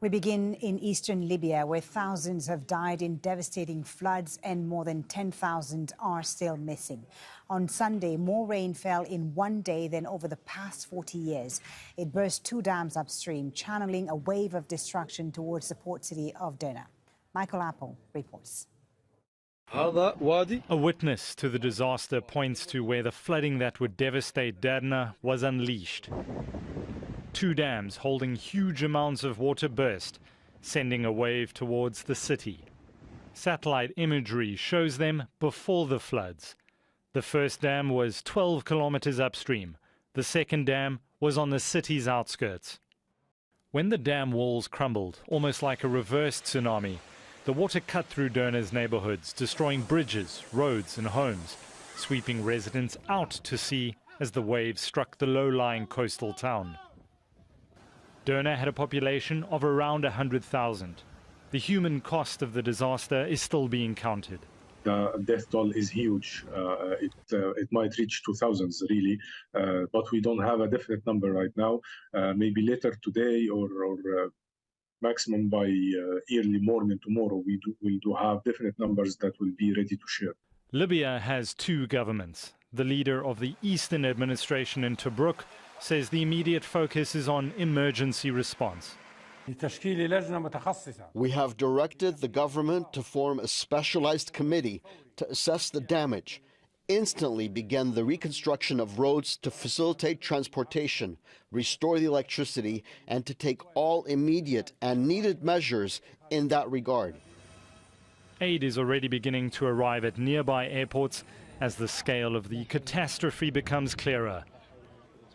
We begin in eastern Libya, where thousands have died in devastating floods and more than 10,000 are still missing. On Sunday, more rain fell in one day than over the past 40 years. It burst two dams upstream, channeling a wave of destruction towards the port city of Derna. Michael Apple reports. A witness to the disaster points to where the flooding that would devastate Derna was unleashed. Two dams holding huge amounts of water burst, sending a wave towards the city. Satellite imagery shows them before the floods. The first dam was 12 kilometers upstream. The second dam was on the city's outskirts. When the dam walls crumbled, almost like a reversed tsunami, the water cut through Derna's neighborhoods, destroying bridges, roads and homes, sweeping residents out to sea as the waves struck the low-lying coastal town. Derna had a population of around 100,000. The human cost of the disaster is still being counted. The death toll is huge. It might reach 2,000 really, but we don't have a definite number right now. Maybe later today or maximum by early morning tomorrow, we'll have definite numbers that will be ready to share. Libya has two governments. The leader of the Eastern Administration in Tobruk says the immediate focus is on emergency response. We have directed the government to form a specialized committee to assess the damage, instantly begin the reconstruction of roads to facilitate transportation, restore the electricity, and to take all immediate and needed measures in that regard. Aid is already beginning to arrive at nearby airports as the scale of the catastrophe becomes clearer.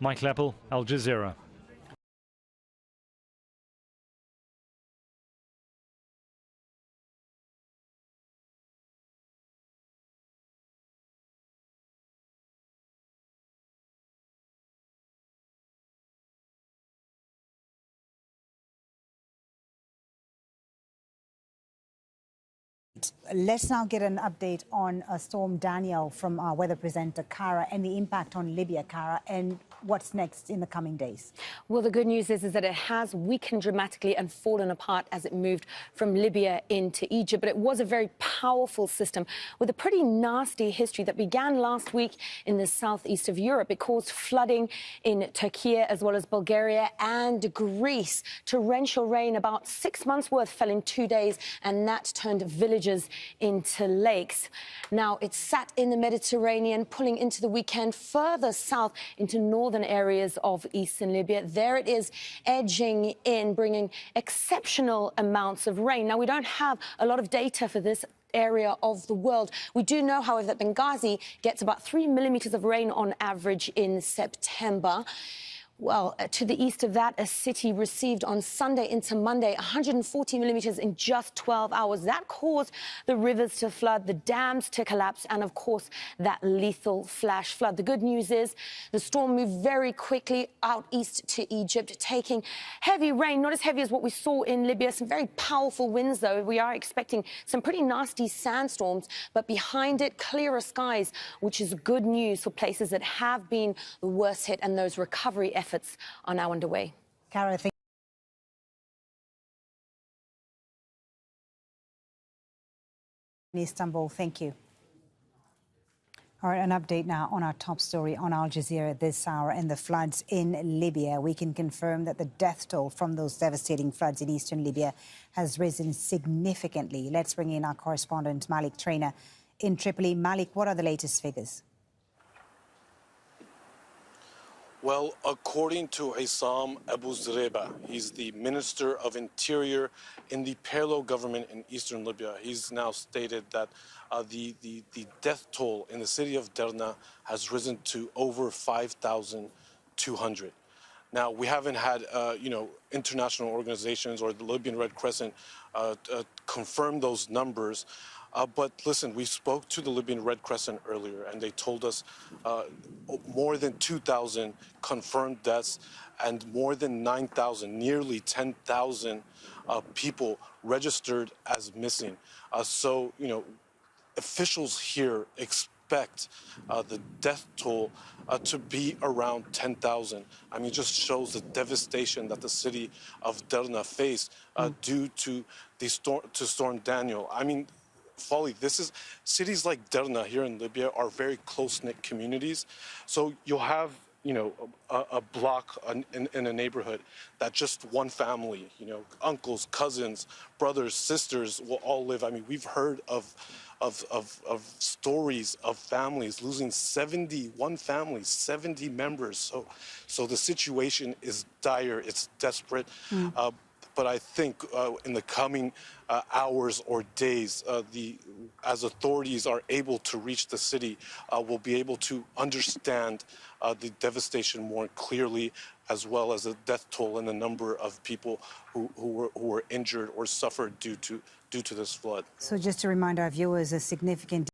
Mike Leppel, Al Jazeera. Let's now get an update on Storm Daniel from our weather presenter, Kara, and the impact on Libya, Kara, and what's next in the coming days. Well, the good news is that it has weakened dramatically and fallen apart as it moved from Libya into Egypt. But it was a very powerful system with a pretty nasty history that began last week in the southeast of Europe. It caused flooding in Turkey as well as Bulgaria and Greece. Torrential rain, about 6 months worth, fell in 2 days, and that turned villages into lakes. Now, it sat in the Mediterranean, pulling into the weekend further south into northern areas of eastern Libya. There it is, edging in, bringing exceptional amounts of rain. Now, we don't have a lot of data for this area of the world. We do know, however, that Benghazi gets about 3 millimeters of rain on average in September. Well, to the east of that, a city received on Sunday into Monday 140 millimeters in just 12 hours. That caused the rivers to flood, the dams to collapse, and of course, that lethal flash flood. The good news is the storm moved very quickly out east to Egypt, taking heavy rain, not as heavy as what we saw in Libya. Some very powerful winds, though. We are expecting some pretty nasty sandstorms, but behind it, clearer skies, which is good news for places that have been the worst hit, and those recovery efforts are now underway. Kara, in Istanbul, thank you. All right, an update now on our top story on Al Jazeera this hour and the floods in Libya. We can confirm that the death toll from those devastating floods in eastern Libya has risen significantly. Let's bring in our correspondent, Malik Trainer in Tripoli. Malik, what are the latest figures? Well, according to Issam Abu Zreba, he's the Minister of Interior in the parallel government in eastern Libya. He's now stated that the death toll in the city of Derna has risen to over 5,200. Now, we haven't had, international organizations or the Libyan Red Crescent confirm those numbers. But listen, we spoke to the Libyan Red Crescent earlier, and they told us more than 2,000 confirmed deaths and more than 9,000, nearly 10,000 people registered as missing. So, officials here expect the death toll to be around 10,000. I mean, it just shows the devastation that the city of Derna faced due to Storm Daniel. I mean, Folly, cities like Derna here in Libya are very close-knit communities. So you'll have, a block in a neighborhood that just one family, uncles, cousins, brothers, sisters will all live. I mean, we've heard of stories of families losing 71 families, 70 members. So the situation is dire, it's desperate. But I think in the coming hours or days, as authorities are able to reach the city, we'll be able to understand the devastation more clearly, as well as the death toll and the number of people who were injured or suffered due to this flood. So just to remind our viewers, a significant